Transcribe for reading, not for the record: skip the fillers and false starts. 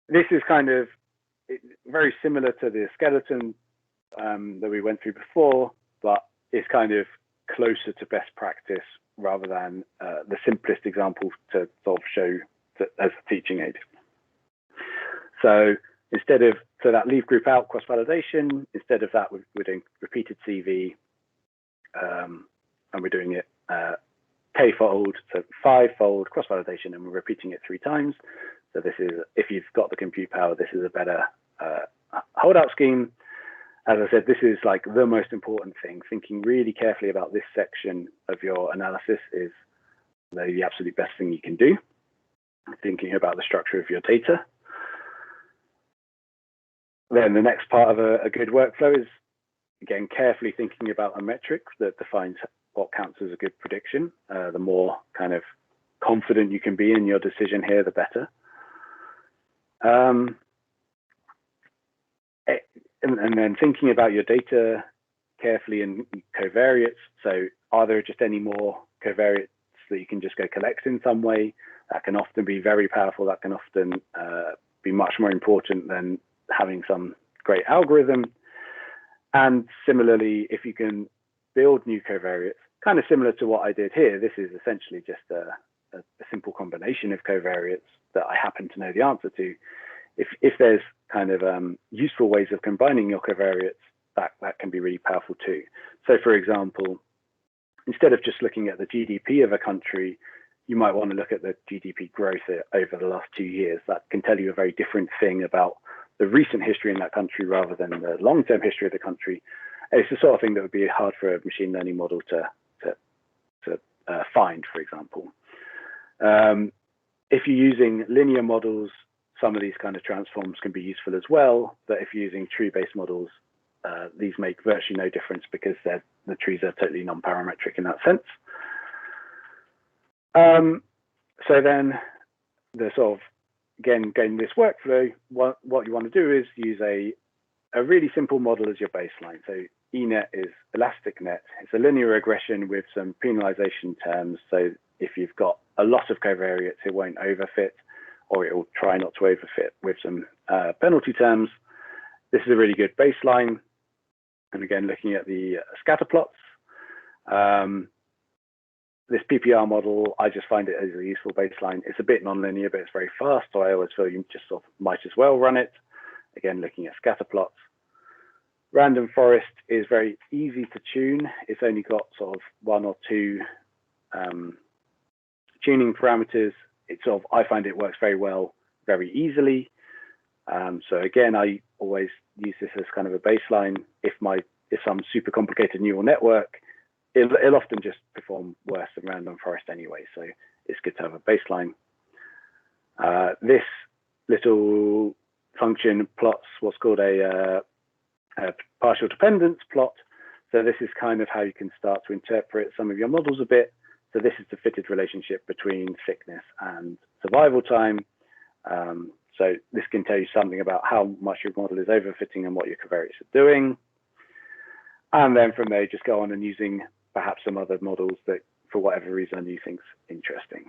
this is kind of very similar to the skeleton that we went through before, but it's kind of closer to best practice rather than the simplest example to sort of show that as a teaching aid. So instead of, so that leave group out cross-validation, instead of that, we're doing repeated CV, and we're doing it k-fold, so 5-fold cross-validation, and we're repeating it 3 times. So this is, if you've got the compute power, this is a better holdout scheme. As I said, this is like the most important thing. Thinking really carefully about this section of your analysis is the absolute best thing you can do. Thinking about the structure of your data. Then the next part of a good workflow is, again, carefully thinking about a metric that defines what counts as a good prediction. The more kind of confident you can be in your decision here, the better. And then thinking about your data carefully in covariates. So are there just any more covariates that you can just go collect in some way? That can often be very powerful. That can often be much more important than having some great algorithm. And similarly, if you can build new covariates, kind of similar to what I did here, this is essentially just a simple combination of covariates that I happen to know the answer to. If there's kind of useful ways of combining your covariates, that can be really powerful too. So for example, instead of just looking at the GDP of a country, you might want to look at the GDP growth over the last 2 years. That can tell you a very different thing about the recent history in that country rather than the long-term history of the country. It's the sort of thing that would be hard for a machine learning model to find, for example. If you're using linear models, some of these kind of transforms can be useful as well, but if you're using tree-based models, these make virtually no difference because the trees are totally non-parametric in that sense. So then the sort of, again, going this workflow, what you want to do is use a really simple model as your baseline. So ENet is elastic net. It's a linear regression with some penalization terms. So if you've got a lot of covariates, it won't overfit, or it will try not to overfit with some penalty terms. This is a really good baseline. And again, looking at the scatter plots, this PPR model, I just find it as a useful baseline. It's a bit nonlinear, but it's very fast, so I always feel you just sort of might as well run it. Again, looking at scatter plots. Random forest is very easy to tune. It's only got sort of 1 or 2 tuning parameters. It sort of, I find it works very well, very easily. So again, I always use this as kind of a baseline. If some super complicated neural network, it'll often just perform worse than random forest anyway. So it's good to have a baseline. This little function plots what's called a partial dependence plot. So this is kind of how you can start to interpret some of your models a bit. So this is the fitted relationship between thickness and survival time. So this can tell you something about how much your model is overfitting and what your covariates are doing. And then from there, just go on and using perhaps some other models that, for whatever reason, you think's interesting.